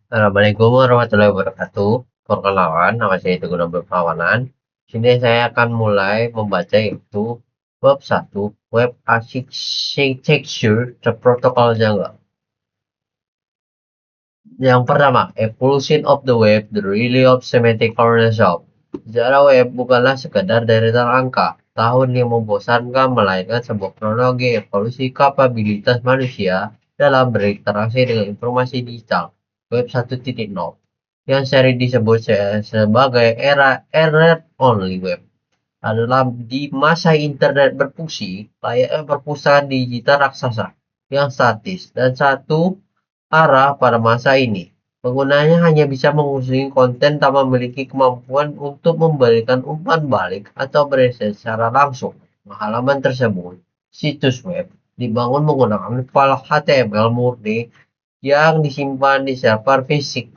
Assalamualaikum warahmatullahi wabarakatuh. Perkenalan, nama saya Teguh Perlawanan. Sini saya akan mulai membaca yaitu bab 1, Web Architecture, the Protocol Jungle. Yang pertama, Evolution of the Web, the Relay of Semantic Cornerstone. Sejarah web bukanlah sekadar deretan angka, tahun yang membosankan, melainkan sebuah kronologi evolusi kapabilitas manusia dalam berinteraksi dengan informasi digital. Web 1.0 yang sering disebut sebagai era Internet-only web adalah di masa internet berfungsi, layaknya perpustakaan digital raksasa yang statis dan satu arah pada masa ini. Penggunanya hanya bisa mengunjungi konten tanpa memiliki kemampuan untuk memberikan umpan balik atau bereset secara langsung ke halaman tersebut. Situs web dibangun menggunakan file HTML murni yang disimpan di server fisik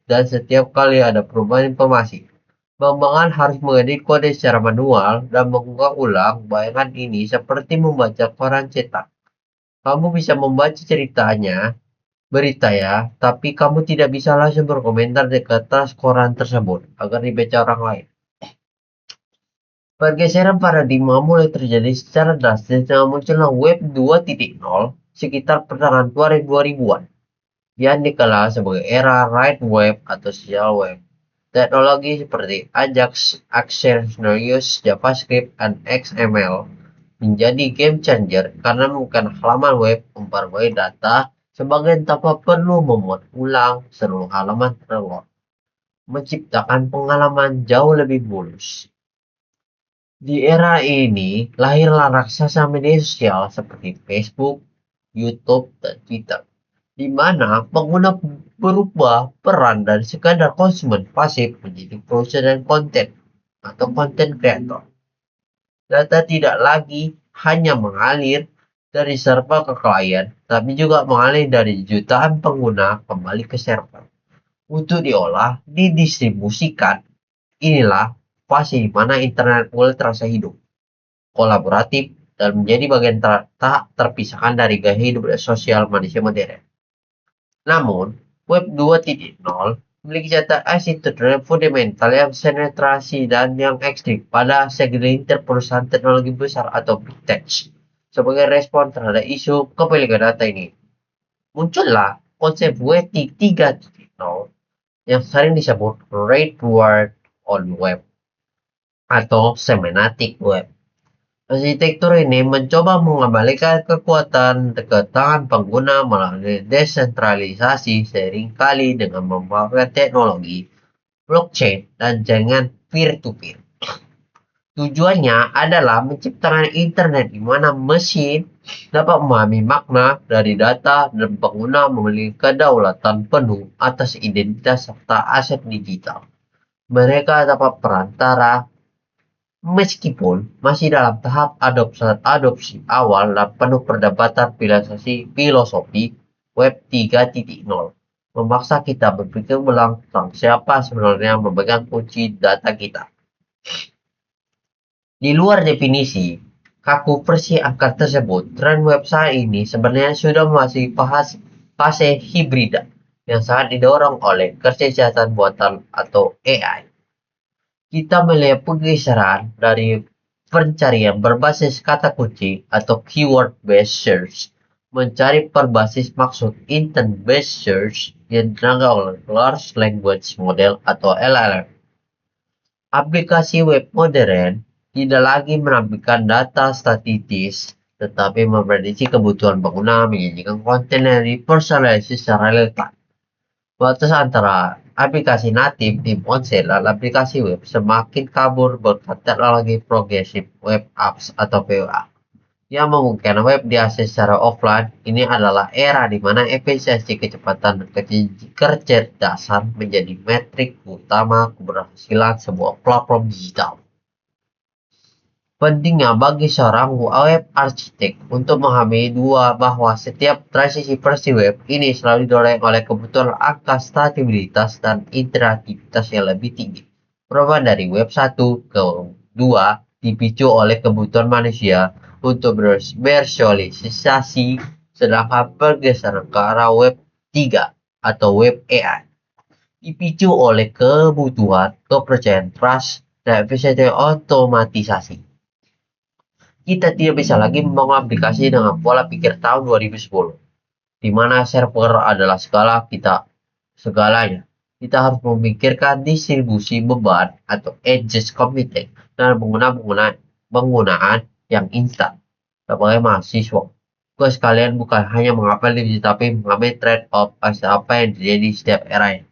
dan setiap kali ada perubahan informasi, pengembangan harus mengedit kode secara manual dan mengunggah ulang. Bayangkan ini seperti membaca koran cetak. Kamu bisa membaca berita ya, tapi kamu tidak bisa langsung berkomentar di atas koran tersebut agar dibaca orang lain. Pergeseran paradigma mulai terjadi secara drastis dengan munculnya Web 2.0 sekitar pertengahan 2000-an. Yang dikenal sebagai era Right Web atau Social Web. Teknologi seperti Ajax, Accessorious, JavaScript, dan XML menjadi game changer karena membuka halaman web memperbarui data sebagian tanpa perlu memuat ulang seluruh halaman terlebih, menciptakan pengalaman jauh lebih mulus. Di era ini, lahirlah raksasa media sosial seperti Facebook, YouTube, dan Twitter, di mana pengguna berubah peran dari sekadar konsumen pasif menjadi produsen dan konten atau konten creator. Data tidak lagi hanya mengalir dari server ke klien, tapi juga mengalir dari jutaan pengguna kembali ke server untuk diolah, didistribusikan. Inilah fase di mana internet mulai terasa hidup, kolaboratif, dan menjadi bagian tak terpisahkan dari gaya hidup sosial manusia modern. Namun, Web 2.0 memiliki catatan arsitektur fundamental yang sentrasi dan yang ekstrim pada segelintir perusahaan teknologi besar atau big tech. Sebagai respon terhadap isu kepemilikan data ini, muncullah konsep Web 3.0 yang sering disebut Red Word on Web atau Semantic Web. Arsitektur ini mencoba mengembalikan kekuatan ke tangan pengguna melalui desentralisasi, seringkali dengan memakai teknologi blockchain dan jaringan peer-to-peer. Tujuannya adalah menciptakan internet di mana mesin dapat memahami makna dari data dan pengguna memiliki kedaulatan penuh atas identitas serta aset digital. Mereka dapat perantara meskipun masih dalam tahap adopsi awal dan penuh perdebatan filosofi. Web 3.0 memaksa kita berpikir ulang tentang siapa sebenarnya yang memegang kunci data kita. Di luar definisi kaku persiapkan tersebut, tren website ini sebenarnya sudah memasuki fase hibrida yang sangat didorong oleh kesehatan buatan atau AI. Kita melihat pergeseran dari pencarian berbasis kata kunci atau keyword-based search mencari berbasis maksud intent-based search yang ditenaga oleh Large Language Model atau LLM. Aplikasi web modern tidak lagi menampilkan data statistis, tetapi memprediksi kebutuhan pengguna, menyajikan konten yang dipersonalisasi secara real-time. Batas antara aplikasi natif di ponsel dan aplikasi web semakin kabur berkat teknologi progresif web apps atau PWA yang memungkinkan web diakses secara offline. Ini adalah era di mana efisiensi, kecepatan, dan kecerdasan menjadi metrik utama keberhasilan sebuah platform digital. Pentingnya bagi seorang web arsitek untuk memahami bahwa setiap transisi versi web ini selalu didorong oleh kebutuhan angka stabilitas dan interaktivitas yang lebih tinggi. Perubahan dari web 1 ke 2 dipicu oleh kebutuhan manusia untuk bersosialisasi, sedangkan pergeseran ke arah web 3 atau web AI. Dipicu oleh kebutuhan, kepercayaan, trust, dan efisiensi otomatisasi. Kita tidak bisa lagi membangun aplikasi dengan pola pikir tahun 2010, di mana server adalah segalanya. Kita harus memikirkan distribusi beban atau edge computing dan penggunaan yang instan. Sebagai mahasiswa, tugas kalian bukan hanya menghafal definisi tapi mengambil trade-off apa yang terjadi di setiap era.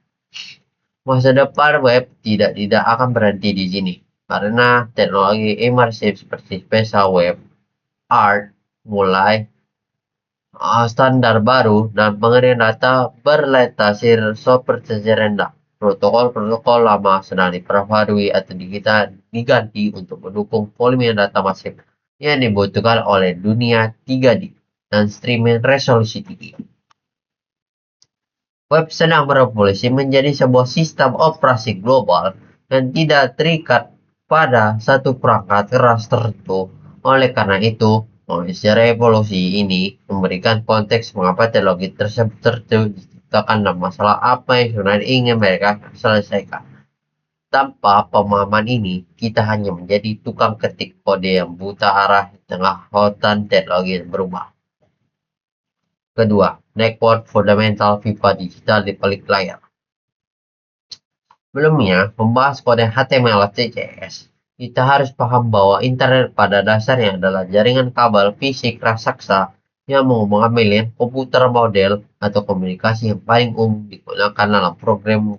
Masa depan web tidak akan berhenti di sini, karena teknologi imersif seperti spatial web, art, mulai standar baru dan pengiriman data berlatensi seperti rendah. Protokol-protokol lama sedang diperbarui atau diganti untuk mendukung volume data masif yang dibutuhkan oleh dunia 3D dan streaming resolusi tinggi. Web sedang berevolusi menjadi sebuah sistem operasi global dan tidak terikat pada satu perangkat keras tertentu. Oleh karena itu, revolusi ini memberikan konteks mengapa teknologi tersebut diciptakan dan masalah apa yang sebenarnya ingin mereka selesaikan. Tanpa pemahaman ini, kita hanya menjadi tukang ketik kode yang buta arah di tengah lautan teknologi yang berubah. Kedua, network fundamental pipa digital di balik layar. Sebelumnya, membahas kode HTML CSS, kita harus paham bahwa internet pada dasarnya adalah jaringan kabel fisik raksasa yang menghubungkan miliar komputer model atau komunikasi yang paling umum digunakan dalam program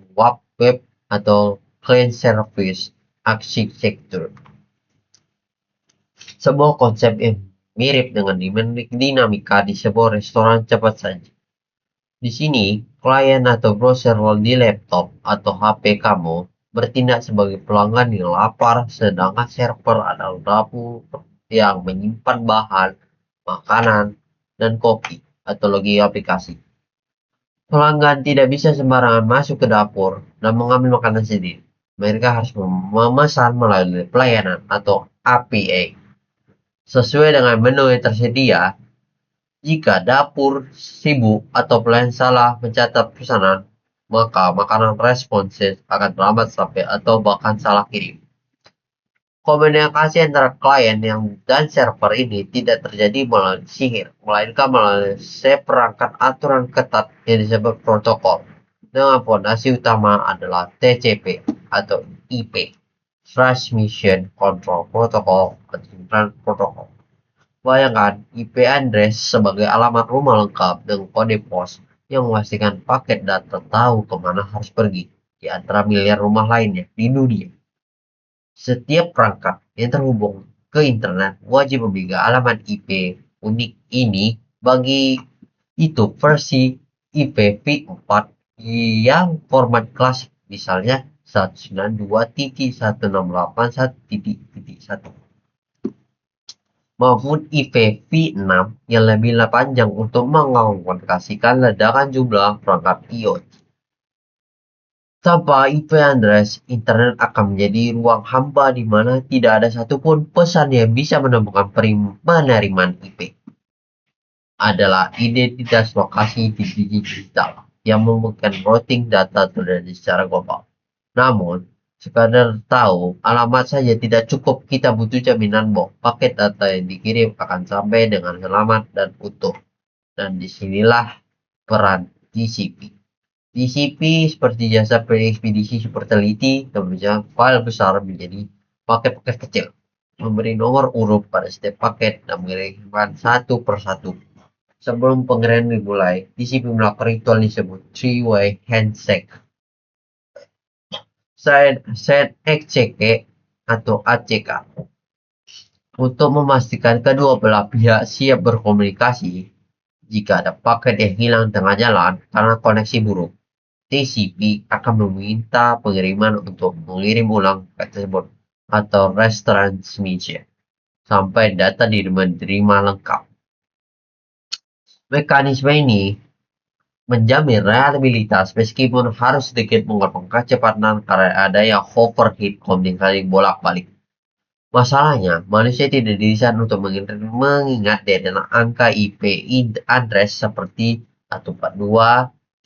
web atau client service architecture. Sebuah konsep yang mirip dengan dinamika di sebuah restoran cepat saji. Di sini, klien atau browser di laptop atau HP kamu bertindak sebagai pelanggan yang lapar, sedangkan server adalah dapur yang menyimpan bahan, makanan, dan kopi atau logi aplikasi. Pelanggan tidak bisa sembarangan masuk ke dapur dan mengambil makanan sendiri. Mereka harus memesan melalui pelayanan atau API. Sesuai dengan menu yang tersedia, jika dapur sibuk atau pelayan salah mencatat pesanan, maka makanan responsif akan terlambat sampai atau bahkan salah kirim. Komunikasi antara klien dan server ini tidak terjadi melalui sihir, melainkan melalui seperangkat aturan ketat yang disebut protokol. Dengan fondasi utama adalah TCP atau IP, Transmission Control Protocol atau Protocol. Bayangkan IP address sebagai alamat rumah lengkap dengan kode pos yang memastikan paket data tahu kemana harus pergi di antara miliar rumah lainnya di dunia. Setiap perangkat yang terhubung ke internet wajib memiliki alamat IP unik ini. Bagi itu versi IPv4 yang format klasik, misalnya 192.168.1.1 maupun IPv6 yang lebih panjang untuk mengomunikasikan ledakan jumlah perangkat IoT. Tanpa IP address, internet akan menjadi ruang hampa di mana tidak ada satupun pesan yang bisa menemukan penerimaan IP. Adalah identitas lokasi di digital yang memungkinkan routing data terjadi secara global. Namun, sekadar tahu alamat saja tidak cukup, kita butuh jaminan bahwa paket data yang dikirim akan sampai dengan selamat dan utuh. Dan disinilah peran TCP. TCP seperti jasa ekspedisi super teliti dan file besar menjadi paket-paket kecil, memberi nomor urut pada setiap paket dan mengirimkan satu persatu. Sebelum pengiriman dimulai, TCP melakukan ritual disebut three-way handshake. ACK atau ACK untuk memastikan kedua belah pihak siap berkomunikasi. Jika ada paket yang hilang tengah jalan karena koneksi buruk, TCP akan meminta pengiriman untuk mengirim ulang paket tersebut atau retransmission sampai data diterima lengkap. Mekanisme ini menjamin reliabilitas meskipun harus sedikit mengorbankan kecepatan karena adanya overheat komunikasi bolak-balik. Masalahnya, manusia tidak didesain untuk mengingat data angka IP address seperti 142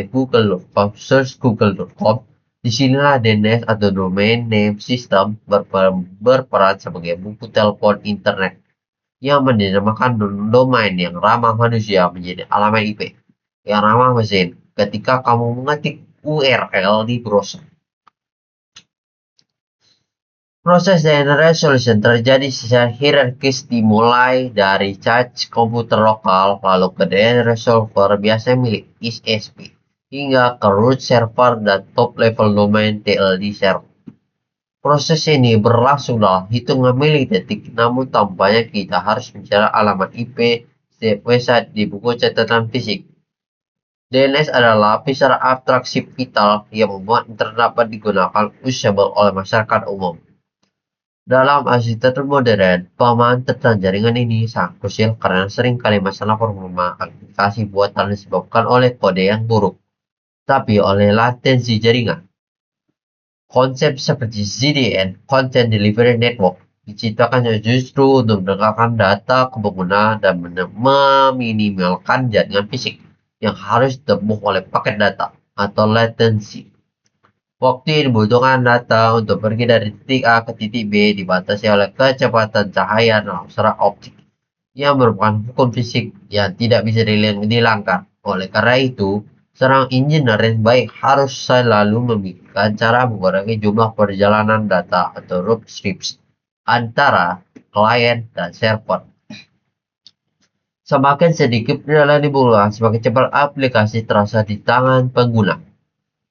google.com, search google.com. Disinilah DNS atau Domain Name System berperan sebagai buku telepon internet yang dinamakan domain yang ramah manusia menjadi alamat IP yang ramah mesin ketika kamu mengetik URL di browser. Proses DNA resolution terjadi secara hierarkis dimulai dari cache komputer lokal lalu ke DNA resolver biasanya milik ISP hingga ke root server dan top level domain TLD server. Proses ini berlangsung dalam hitungan milidetik, namun tampaknya kita harus mencari alamat IP setiap website di buku catatan fisik. DNS adalah lapisan abstraksi vital yang membuat internet dapat digunakan usable oleh masyarakat umum. Dalam arsitektur modern, pemahaman tentang jaringan ini sangat krusial karena seringkali masalah performa aplikasi buatan disebabkan oleh kode yang buruk, tapi oleh latensi jaringan. Konsep seperti CDN, Content Delivery Network, diciptakan justru untuk mendekatkan data ke pengguna dan meminimalkan jaringan fisik yang harus ditempuh oleh paket data atau latensi. Waktu yang dibutuhkan data untuk pergi dari titik A ke titik B dibatasi oleh kecepatan cahaya dalam serat optik yang merupakan hukum fisik yang tidak bisa dihilangkan. Oleh karena itu, seorang engineer yang baik harus selalu memikirkan cara mengurangi jumlah perjalanan data atau route trips antara klien dan server. Semakin sedikit perjalanan dibutuhkan, semakin cepat aplikasi terasa di tangan pengguna.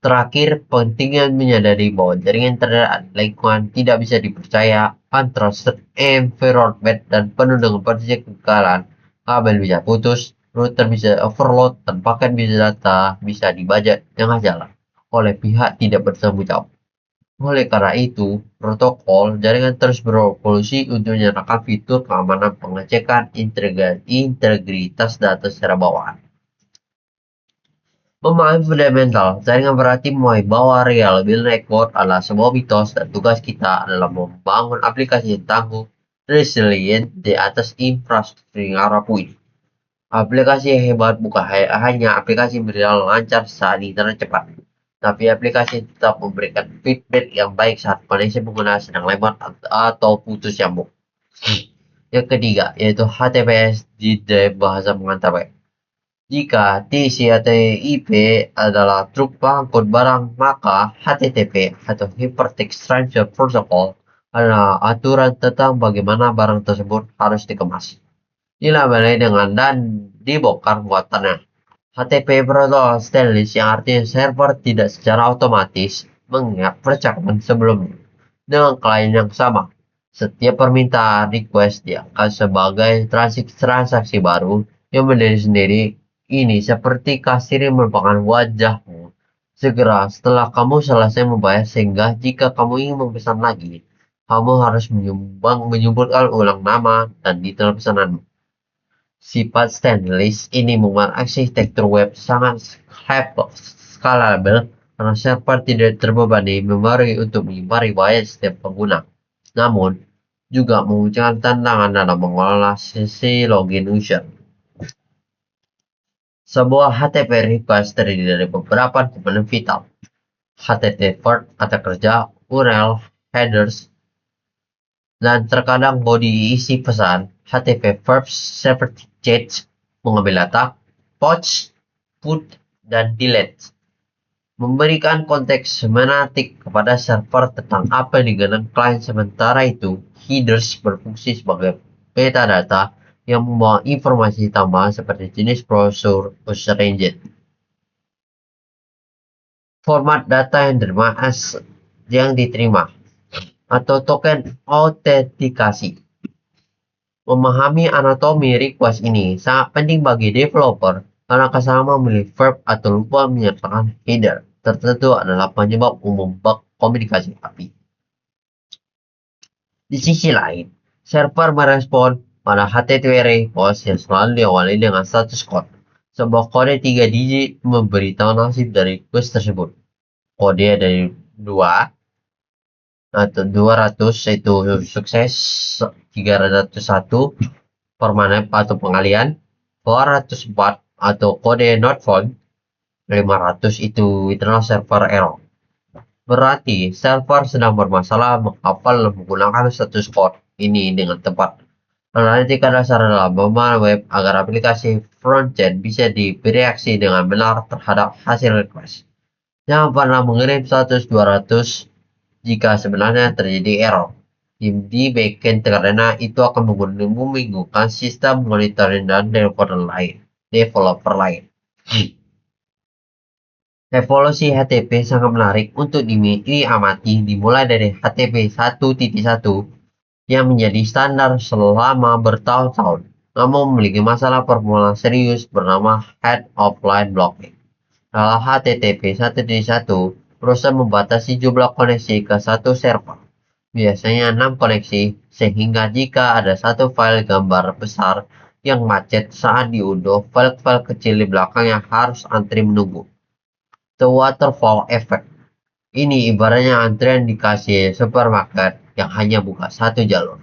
Terakhir, pentingnya menyadari bahwa jaringan internet adalah lingkungan tidak bisa dipercaya, untrusted environment, dan penuh dengan potensi kegagalan. Kabel bisa putus, router bisa overload, dan paket data bisa dibajak tengah jalan oleh pihak tidak bertanggung jawab. Oleh karena itu, protokol jaringan terus berevolusi untuk menyerahkan fitur keamanan pengecekan integritas data secara bawahan. Memahami fundamental jaringan berarti bahwa reliable network adalah sebuah mitos dan tugas kita adalah membangun aplikasi yang tangguh, resilient di atas infrastruktur yang rapuh ini. Aplikasi yang hebat bukan hanya aplikasi berjalan lancar saat internet cepat, tapi aplikasi tetap memberikan feedback yang baik saat koneksi pengguna sedang lemot atau putus nyambung. Yang ketiga, yaitu HTTPS di bahasa pengantar web. Jika TCP/IP adalah truk pengangkut barang, maka HTTP atau Hypertext Transfer Protocol adalah aturan tentang bagaimana barang tersebut harus dikemas, dilabeli dengan dan dibongkar muatannya. HTTP protokol stainless yang artinya server tidak secara otomatis mengingat percakapan sebelumnya dengan klien yang sama. Setiap permintaan request diangkat sebagai transaksi baru yang berdiri sendiri. Ini seperti kasir yang merupakan wajahmu segera setelah kamu selesai membayar, sehingga jika kamu ingin memesan lagi, kamu harus menyebutkan ulang nama dan detail pesananmu. Sifat stainless ini membuat arsitektur web sangat scalable karena server tidak terbebani memori untuk menyimpan riwayat setiap pengguna. Namun, juga memunculkan tantangan dalam mengelola sesi login user. Sebuah HTTP request terdiri dari beberapa komponen vital. HTTP verb, kata kerja, URL, headers, dan terkadang body isi pesan. HTTP verbs seperti change, mengambil data, poach, put, dan delete. Memberikan konteks semantik kepada server tentang apa yang digenang klien. Sementara itu, headers berfungsi sebagai metadata yang membawa informasi tambahan seperti jenis browser user engine, format data yang diterima, atau token autentikasi. Memahami anatomi request ini sangat penting bagi developer karena kesalahan memilih verb atau lupa menyertakan header tertentu adalah penyebab umum bug komunikasi API. Di sisi lain, server merespon pada HTTP request yang selalu diawali dengan status code. Sebuah kode 3 digit memberitahu nasib dari request tersebut. Kode dari 2 atau 200 itu sukses, 301 permanen atau pengalian, 404 atau kode not found, 500 itu internal server error. Berarti server sedang bermasalah menghafal menggunakan status code ini dengan tepat. Analitika dasar dalam membangun web agar aplikasi frontend bisa bereaksi dengan benar terhadap hasil request. Jangan pernah mengirim status 200 jika sebenarnya terjadi error di backend karena itu akan membingungkan sistem monitoring dan developer lain. Evolusi HTTP sangat menarik untuk diamati, dimulai dari HTTP 1.1 yang menjadi standar selama bertahun-tahun, namun memiliki masalah performa serius bernama Head of Line Blocking. Dalam HTTP 1.1, browser membatasi jumlah koneksi ke satu server, biasanya 6 koneksi, sehingga jika ada satu file gambar besar yang macet saat diunduh, file-file kecil di belakangnya harus antri menunggu. The waterfall effect. Ini ibaratnya antrian di kasir supermarket yang hanya buka satu jalur.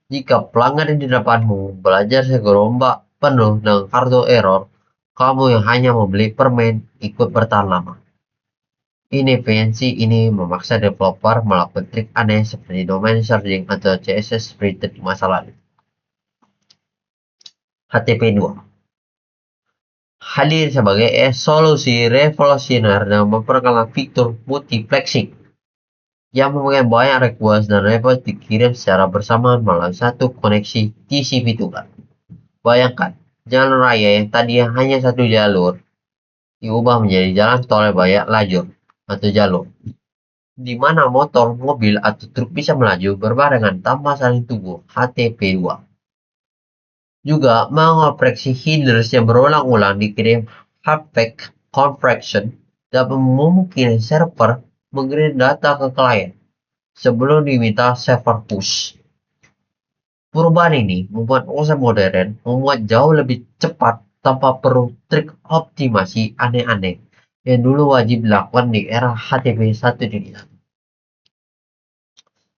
Jika pelanggan di depanmu belajar segerombak penuh dengan kartu error, kamu yang hanya membeli permen ikut bertahan lama. Inefisiensi ini memaksa developer melakukan trik aneh seperti domain searching atau CSS seperti di masa lalu. HTTP 2 hadir sebagai solusi revolusioner dan memperkenalkan fitur multiplexing yang memungkinkan banyak request dan request dikirim secara bersamaan melalui satu koneksi TCP tunggal. Bayangkan, jalan raya yang tadinya hanya satu jalur diubah menjadi jalan tol banyak lajur atau jalur, di mana motor, mobil, atau truk bisa melaju berbarengan tanpa saling tunggu. HTTP 2 juga mengoperasi headers yang berulang-ulang dikirim halfback compression dan memungkinkan server mengirim data ke klien sebelum diminta server push. Perubahan ini membuat proses modern membuat jauh lebih cepat tanpa perlu trik optimasi aneh-aneh yang dulu wajib dilakukan di era HTTP 1.1.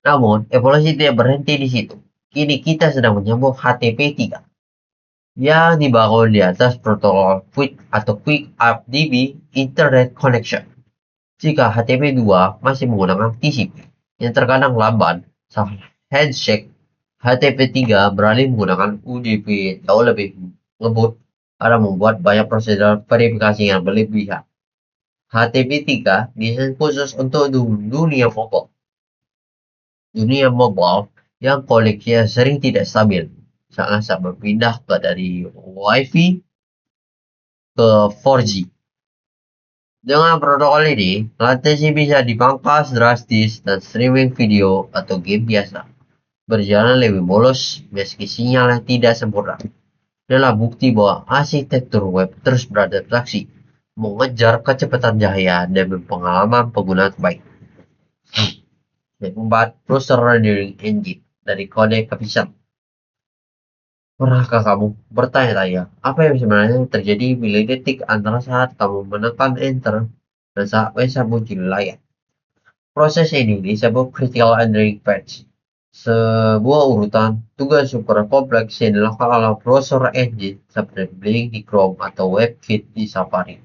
Namun, evolusi tidak berhenti di situ. Kini kita sedang menyambung HTTP 3 yang dibangun di atas protokol Quick FTP Internet Connection. Jika HTTP 2 masih menggunakan TCP yang terkadang lamban saat handshake, HTTP 3 beralih menggunakan UDP jauh lebih ngebut karena membuat banyak prosedur verifikasi yang berlebihan. HTTP 3 desain khusus untuk dunia mobile. Dunia mobile yang koneksinya sering tidak stabil saat berpindah dari Wi-Fi ke 4G. Dengan protokol ini, latensi bisa dipangkas drastis dan streaming video atau game biasa berjalan lebih mulus meski sinyalnya tidak sempurna. Adalah bukti bahwa arsitektur web terus beradaptasi, mengejar kecepatan cahaya dan pengalaman pengguna terbaik. Membuat browser rendering engine dari kode kepisah. Pernahkah kamu bertanya-tanya apa yang sebenarnya terjadi milidetik antara saat kamu menekan enter dan saat website muncul di layar? Proses ini disebut critical entering patch, sebuah urutan tugas super kompleks yang dilakukan oleh browser engine seperti Blink di Chrome atau WebKit di Safari.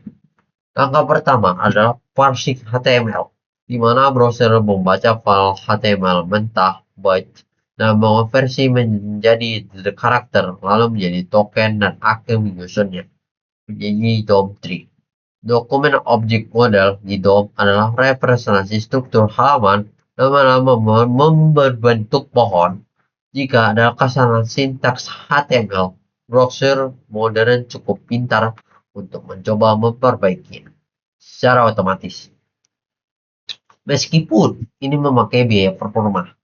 Langkah pertama adalah parsing HTML, di mana browser membaca file HTML mentah byte dan mengonversi menjadi karakter, lalu menjadi token dan akan menyusunnya menjadi DOM tree. Dokumen objek model di DOM adalah representasi struktur halaman dan membentuk pohon. Jika ada kesalahan sintaks HTML, browser modern cukup pintar untuk mencoba memperbaikinya secara otomatis. Meskipun ini memakai biaya performa.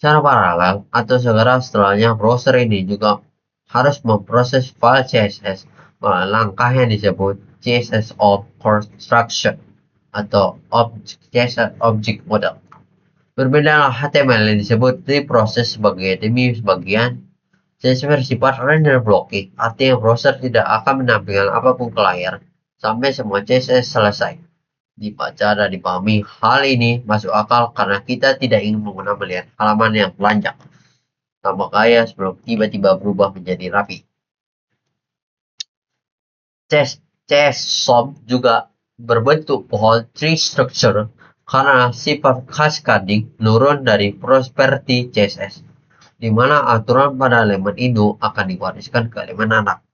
Secara paralel atau segera setelahnya, browser ini juga harus memproses file CSS melalui langkah yang disebut CSS construction atau CSS object model. Berbeda HTML yang disebut diproses demi sebagian CSS bersifat render blocking, artinya browser tidak akan menampilkan apapun ke layar sampai semua CSS selesai. dibaca dan dipahami. Hal ini masuk akal karena kita tidak ingin menggunakan melihat halaman yang telanjang, tambah kaya sebelum tiba-tiba berubah menjadi rapi. CSOM juga berbentuk pohon tree structure karena sifat cascading nurun dari prosperity CSS, di mana aturan pada elemen induk akan diwariskan ke elemen anak.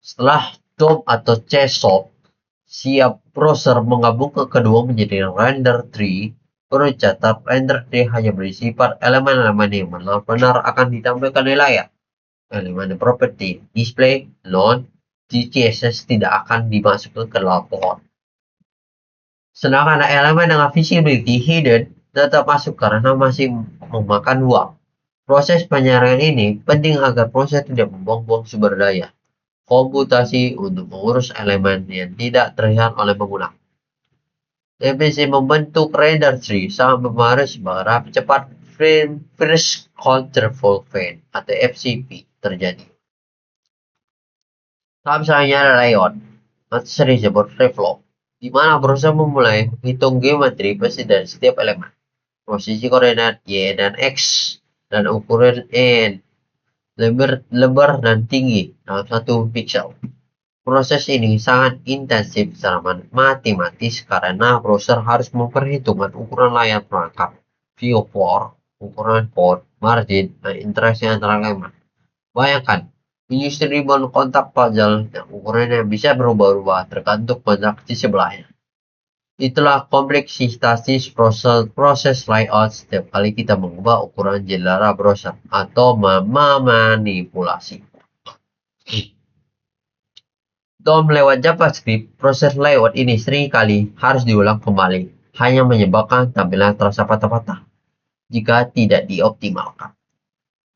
Setelah DOM atau CSOM siap, browser menggabungkan kedua menjadi render tree. Perlu catat, render tree hanya bersifat elemen-elemen yang benar-benar akan ditampilkan di layar. Elemen property display non di CSS tidak akan dimasukkan ke dalam pohon. Sedangkan elemen dengan visibility hidden tetap masuk karena masih memakan ruang. Proses penyaringan ini penting agar proses tidak membuang-buang sumber daya komputasi untuk mengurus elemen yang tidak terlihat oleh pengguna. MVC membentuk render tree sangat mempengaruhi seberapa cepat First Counterfoil Fan atau FCP terjadi. Tahap selanjutnya adalah layout atau sering disebut reflow, di mana browser memulai menghitung geometri besi dari setiap elemen, posisi koordinat Y dan X, dan ukuran N, lebar dan tinggi dalam satu pixel. Proses ini sangat intensif secara matematis karena browser harus memperhitungkan ukuran layar perangkap, viewport, ukuran port, margin, dan interaksi antara elemen. Bayangkan, menyusun ribbon kontak puzzle yang ukurannya bisa berubah-ubah tergantung kontak di sebelahnya. Itulah kompleksitas proses layout setiap kali kita mengubah ukuran jendela browser atau memanipulasi. DOM lewat JavaScript, proses layout ini seringkali harus diulang kembali, hanya menyebabkan tampilan terasa patah-patah jika tidak dioptimalkan.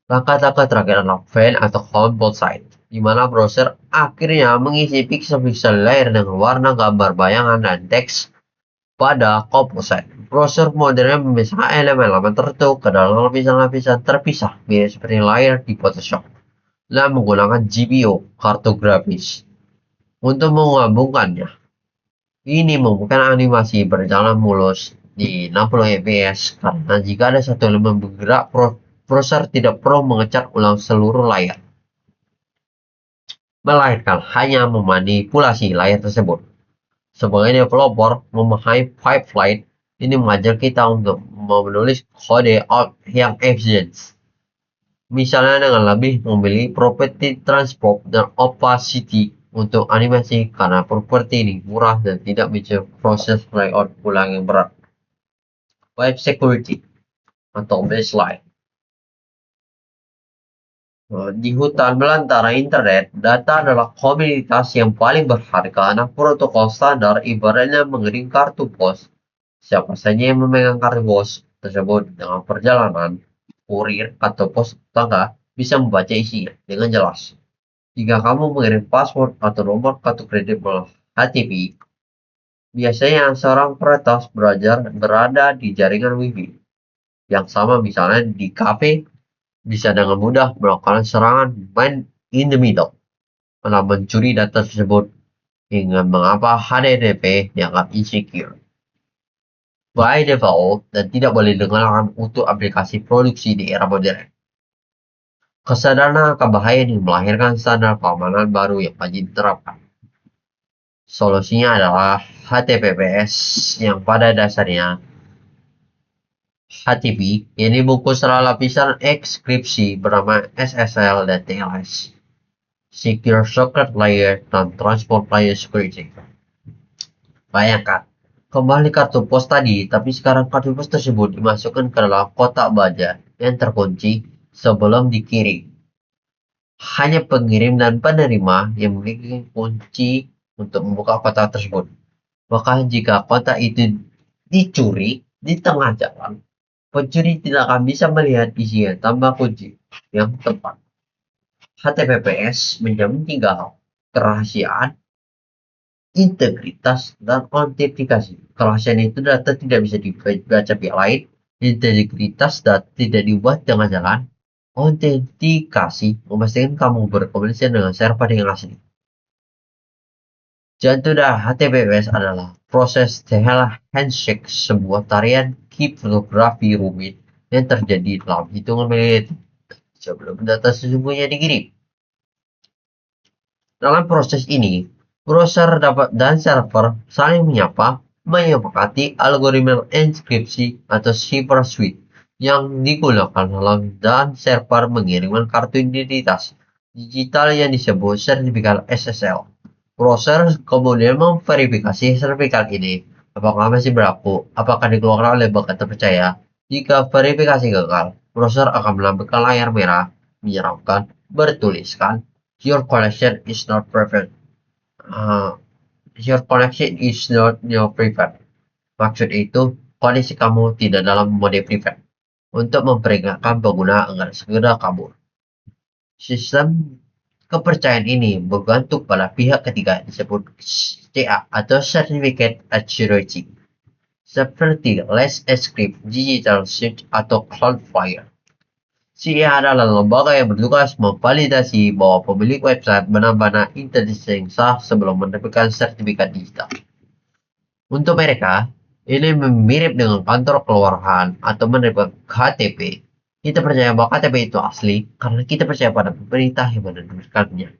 Langkah-langkah terakhir adalah fan atau home both side, di mana browser akhirnya mengisi pixel-pixel layer dengan warna gambar bayangan dan teks pada composite. Browser modernnya memisahkan elemen-elemen tertentu ke dalam lapisan-lapisan terpisah, mirip seperti layer di Photoshop, dan menggunakan GPO, kartu grafis, untuk menggabungkannya. Ini membuat animasi berjalan mulus di 60 fps karena jika ada satu elemen bergerak, browser tidak perlu mengecat ulang seluruh layar, melainkan hanya memanipulasi layar tersebut. Sebagai developer memahami pipeline, ini mengajar kita untuk menulis kode yang efisien. Misalnya dengan lebih memilih property transport dan opacity untuk animasi karena properti ini murah dan tidak bicara proses layout ulang yang berat. Web security atau baseline. Di hutan belantara internet, data adalah komoditas yang paling berharga karena protokol standar ibaratnya mengirim kartu pos. Siapa saja yang memegang kartu pos tersebut dengan perjalanan, kurir atau pos tangga bisa membaca isinya dengan jelas. Jika kamu mengirim password atau nomor kartu kredit melalui HTTP, biasanya seorang peretas berada di jaringan Wi-Fi yang sama, misalnya di kafe, bisa dengan mudah melakukan serangan man in the middle untuk mencuri data tersebut, hingga mengapa HTTP dianggap insecure by default dan tidak boleh digunakan untuk aplikasi produksi di era modern. Kesadaran akan bahaya ini melahirkan standar keamanan baru yang wajib diterapkan. Solusinya adalah HTTPS yang pada dasarnya HTTP yang dibungkus setelah lapisan enkripsi bernama SSL dan TLS, Secure Socket Layer dan Transport Layer Security. Bayangkan, kembali kartu pos tadi, tapi sekarang kartu pos tersebut dimasukkan ke dalam kotak baja yang terkunci sebelum dikirim. Hanya pengirim dan penerima yang memiliki kunci untuk membuka kotak tersebut. Maka jika kotak itu dicuri di tengah jalan, pencuri tidak akan bisa melihat isinya tanpa kunci yang tepat. HTTPS menjamin 3 hal: kerahasiaan, integritas, dan autentifikasi. Kerahasiaan itu data tidak bisa dibaca pihak lain, integritas data tidak dibuat dengan jalan, autentikasi memastikan kamu berkomunikasi dengan server yang asli. Jantung dari HTTPS adalah proses handshake, sebuah tarian kriptografi rumit yang terjadi dalam hitungan menit sebelum data sesungguhnya dikirim. Dalam proses ini, browser dan server saling menyepakati algoritma enkripsi atau cipher suite yang digunakan dan server mengirimkan kartu identitas digital yang disebut sertifikat SSL. Browser kemudian memverifikasi sertifikat ini apakah masih berlaku, apakah dikeluarkan oleh lembaga terpercaya. Jika verifikasi gagal, browser akan menampilkan layar merah menyeramkan bertuliskan your connection is not perfect. Your connection is not your private. Maksud itu, koneksi kamu tidak dalam mode private untuk memperingatkan pengguna agar segera kabur. Sistem kepercayaan ini bergantung pada pihak ketiga disebut CA atau Certificate Accuracy, seperti Let's Encrypt, Digital Switch, atau Cloudflare. CA adalah lembaga yang bertugas memvalidasi bahwa pemilik website benar-benar identitas yang sah sebelum menerbitkan sertifikat digital. Untuk mereka, ini mirip dengan kantor kelurahan atau menerbitkan KTP. Kita percaya bahwa KTP itu asli karena kita percaya pada pemerintah yang menerbitkannya.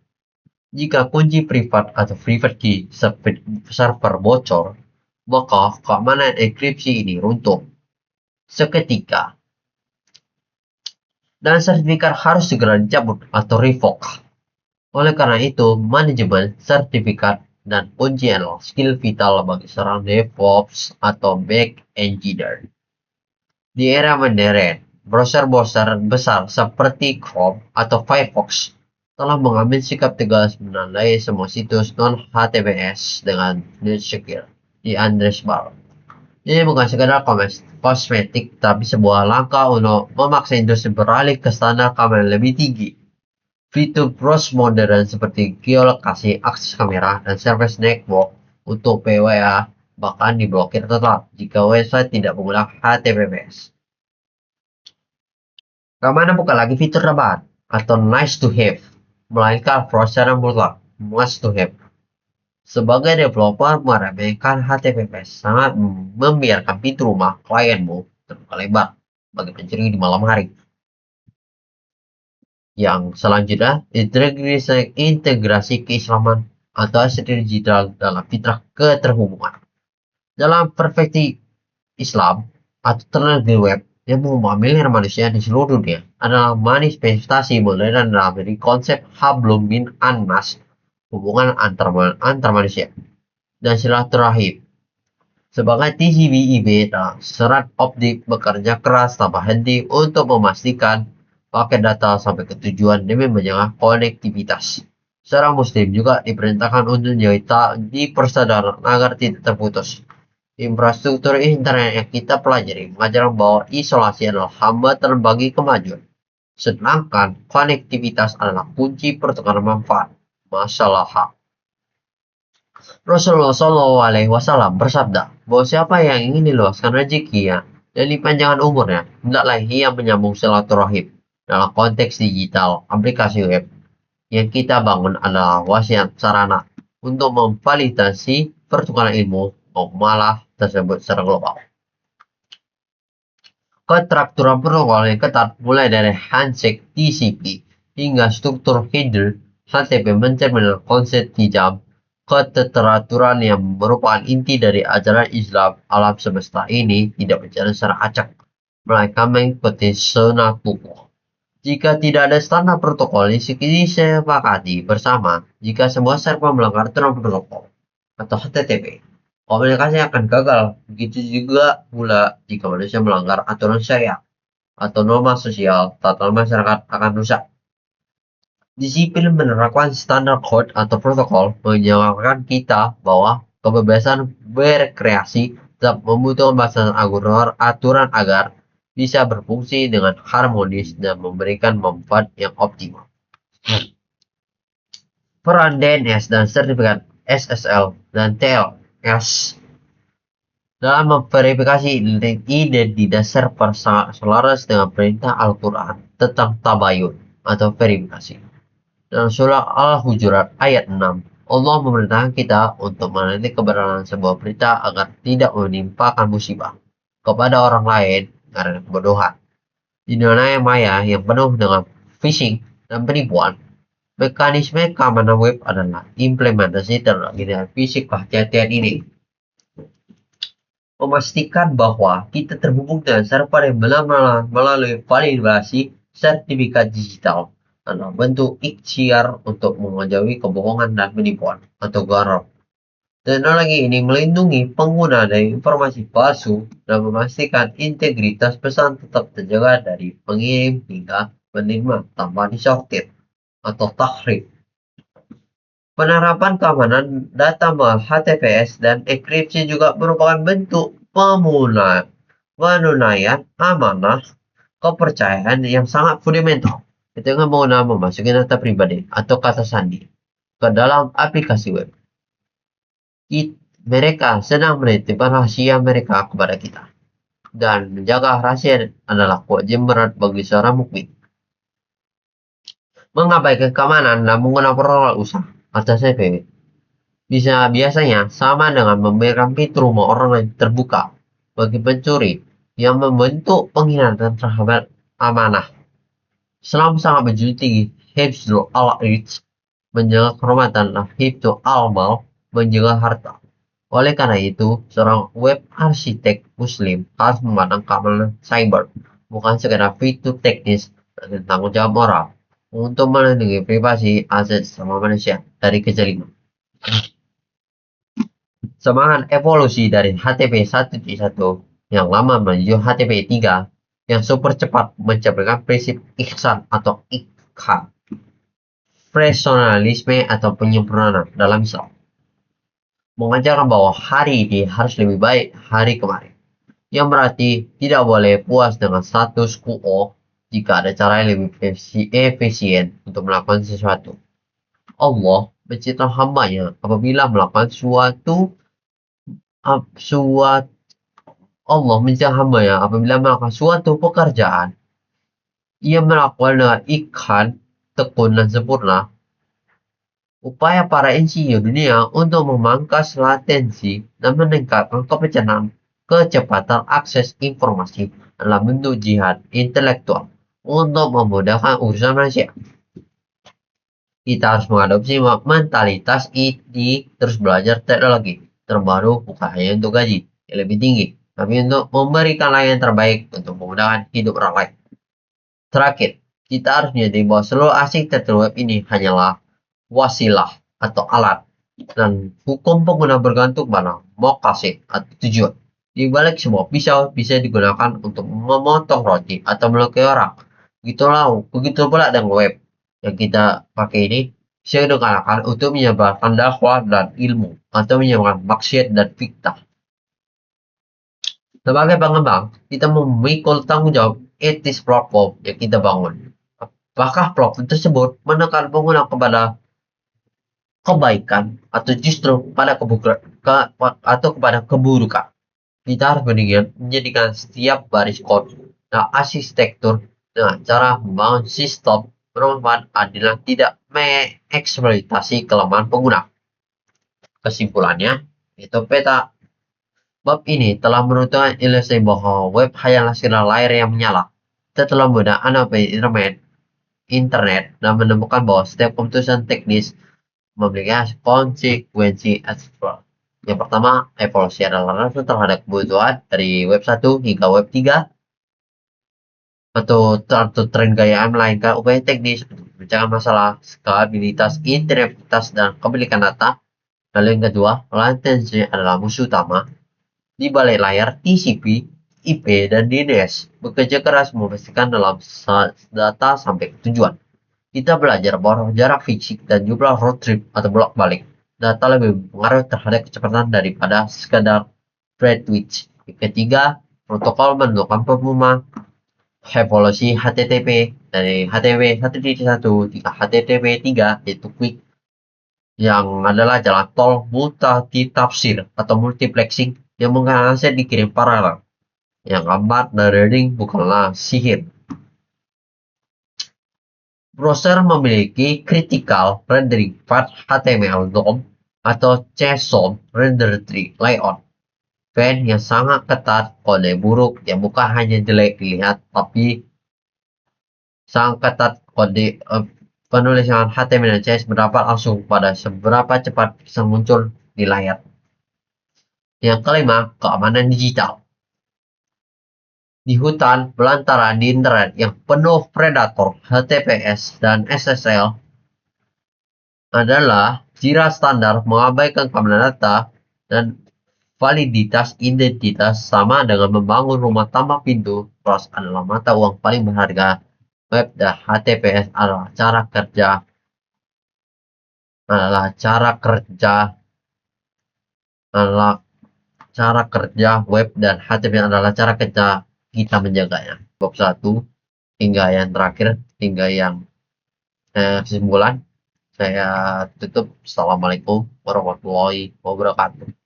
Jika kunci privat atau private key server bocor, maka keamanan enkripsi ini runtuh seketika. Dan sertifikat harus segera dicabut atau revoke. Oleh karena itu, manajemen sertifikat dan kunci adalah skill vital bagi seorang DevOps atau back engineer. Di era modern, browser-browser besar seperti Chrome atau Firefox telah mengambil sikap tegas menandai semua situs non-HTTPS dengan not secure di address bar. Ini bukan sekadar kosmetik, tapi sebuah langkah untuk memaksa industri beralih ke standar keamanan lebih tinggi. Fitur browser modern seperti geolokasi, akses kamera, dan service network untuk PWA bahkan diblokir tetap jika website tidak menggunakan HTTPS. Keamanan bukan lagi fitur tambahan atau nice to have, melainkan proses yang mutlak, must to have. Sebagai developer meremehkan HTTPS sangat membiarkan pintu rumah klienmu terbuka lebar bagi pencuri di malam hari. Yang selanjutnya, integrasi keislaman atau aset digital dalam fitrah keterhubungan. Dalam perspektif Islam atau teknologi web yang memahami miliar manusia di seluruh dunia adalah manifestasi modern dari konsep hablum min annas, hubungan antar manusia, dan silaturahim. Sebagai TCP/IP, serat optik bekerja keras tanpa henti untuk memastikan paket data sampai ke tujuan demi menjaga konektivitas. Seorang muslim juga diperintahkan untuk di persaudaraan agar tidak terputus. Infrastruktur internet yang kita pelajari mengajarkan bahwa isolasi adalah hambatan bagi kemajuan, sedangkan konektivitas adalah kunci pertukaran manfaat. Masalah. Rasulullah SAW bersabda bahwa siapa yang ingin diluaskan rezekinya dan dipanjangkan umurnya, hendaklah ia menyambung silaturahim. Dalam konteks digital, aplikasi web yang kita bangun adalah wasiat sarana untuk memvalidasi pertukaran ilmu malah tersebut secara global. Keteraturan protokol yang ketat mulai dari handshake TCP hingga struktur header HTTP mencerminkan konsep hijab. Keteraturan yang merupakan inti dari ajaran Islam alam semesta ini tidak berjalan secara acak, melainkan mengikuti sunnah pokok. Jika tidak ada standar protokol yang disepakati bersama, jika sebuah server melanggar aturan protokol atau HTTP, komunikasi akan gagal. Begitu juga pula jika manusia melanggar aturan syariat atau norma sosial, tatanan masyarakat akan rusak. Disiplin menerapkan standar code atau protokol menyarankan kita bahwa kebebasan berkreasi tetap membutuhkan aturan agar bisa berfungsi dengan harmonis dan memberikan manfaat yang optimal. Peran DNS dan sertifikat SSL dan TLS dalam memverifikasi identitas server sangat selaras dengan perintah Al-Quran tentang tabayun atau verifikasi. Dalam surah Al-Hujurat ayat 6, Allah memerintahkan kita untuk meneliti kebenaran sebuah berita agar tidak menimpakan musibah kepada orang lain karena kebodohan. Di dunia maya yang penuh dengan phishing dan penipuan, mekanisme keamanan web adalah implementasi teknologi dan fisik kehati-hatian ini. Memastikan bahwa kita terhubung dengan server yang benar-benar melalui validasi sertifikat digital adalah bentuk ikhtiar untuk menjauhi kebohongan dan penipuan atau garap. Teknologi ini melindungi pengguna dari informasi palsu dan memastikan integritas pesan tetap terjaga dari pengirim hingga penerima tanpa disortir atau tahrif. Penerapan keamanan data melalui HTTPS dan enkripsi juga merupakan bentuk penunaian amanah kepercayaan yang sangat fundamental ketika pengguna memasukkan data pribadi atau kata sandi ke dalam aplikasi web. Mereka sedang menitipkan rahasia mereka kepada kita, dan menjaga rahasia adalah kewajiban berat bagi seorang mukmin. Mengabaikan keamanan dan menggunakan protokol usaha atau CVW biasanya sama dengan membiarkan pintu rumah orang lain terbuka bagi pencuri yang membentuk pengkhianatan terhadap amanah. Islam sangat menjunjung tinggi hifdzul al-irj, menjaga kehormatan, dan hifdzul al-mal, menjaga harta. Oleh karena itu, seorang web arsitek muslim harus memandang keamanan cyber bukan sekedar fitur teknis dan tanggung jawab moral untuk melindungi privasi aset sama manusia dari kezaliman. Semangat evolusi dari HTTP 1.1 yang lama menuju HTTP 3 yang super cepat mencapai prinsip ihsan atau ikhan, personalisme atau penyempurnaan dalam Islam, mengajarkan bahwa hari ini harus lebih baik hari kemarin, yang berarti tidak boleh puas dengan status quo jika ada cara yang lebih efisien untuk melakukan sesuatu. Allah menciptakan hambanya apabila melakukan Allah menciptakan hambanya apabila melakukan suatu pekerjaan, ia melakukan dengan ikhlas, tekun, dan sempurna. Upaya para insinyur dunia untuk memangkas latensi dan meningkatkan kecepatan akses informasi adalah bentuk jihad intelektual untuk memudahkan urusan manusia. Kita harus mengadopsi mentalitas ini, terus belajar teknologi terbaru bukan hanya untuk gaji yang lebih tinggi, tapi untuk memberikan layanan terbaik untuk memudahkan hidup orang lain. Terakhir, kita harus menyadari bahwa seluruh arsitektur web ini hanyalah wasilah atau alat, dan hukum pengguna bergantung pada maqasid atau tujuan. Di balik sebuah pisau bisa digunakan untuk memotong roti atau melukai orang. Begitu pula dengan web yang kita pakai ini bisa digunakan untuk menyebarkan dakwah dan ilmu atau menyebarkan maksiat dan fitnah. Sebagai pengembang, kita memikul tanggung jawab etis platform yang kita bangun. Apakah platform tersebut menekan pengguna kepada kebaikan atau justru kepada keburukan? Kita harus menjadikan setiap baris kode dan arsitektur dengan cara membangun sistem bermanfaat adil dan tidak mengeksploitasi kelemahan pengguna. Kesimpulannya, itu peta bab ini telah menunjukkan ilustrasi bahwa web hanyalah sekedar layar yang menyala. Kita telah menggunakan internet dan menemukan bahwa setiap keputusan teknis memiliki konsekuensi eksternal. Yang pertama, evolusi adalah respon terhadap kebutuhan dari web 1 hingga web 3 atau tren gaya melainkan upaya teknis untuk memecahkan masalah skalabilitas, integritas, dan kepemilikan data. Lalu yang kedua, latensi adalah musuh utama. Di balik layar, TCP, IP, dan DNS bekerja keras memastikan dalam data sampai ke tujuan. Kita belajar bahwa jarak fisik dan jumlah round trip atau bolak balik data lebih berpengaruh terhadap kecepatan daripada sekadar bandwidth. Yang ketiga, protokol menentukan performa. Evolusi HTTP dari HTTP 1.1 hingga HTTP 3 yaitu QUIC, yang adalah jalan tol multitafsir atau multiplexing yang menghasilkan dikirim paralel. Yang keempat, learning bukanlah sihir. Browser memiliki Critical Rendering Path HTML DOM atau JSON Render Tree Layout fan yang sangat ketat. Kode buruk yang bukan hanya jelek dilihat, tapi sangat ketat. Kode penulisan HTML dan CSS berdampak langsung pada seberapa cepat bisa muncul di layar. Yang kelima, keamanan digital. Di hutan belantara di internet yang penuh predator HTTPS dan SSL adalah Jira standar mengabaikan keamanan data dan validitas identitas sama dengan membangun rumah tanpa pintu. Trust adalah mata uang paling berharga. Web dan HTTPS adalah cara kerja web dan HTTPS adalah cara kerja kita menjaganya. Bab 1 hingga yang terakhir, hingga yang kesimpulan. Saya tutup. Assalamualaikum warahmatullahi wabarakatuh.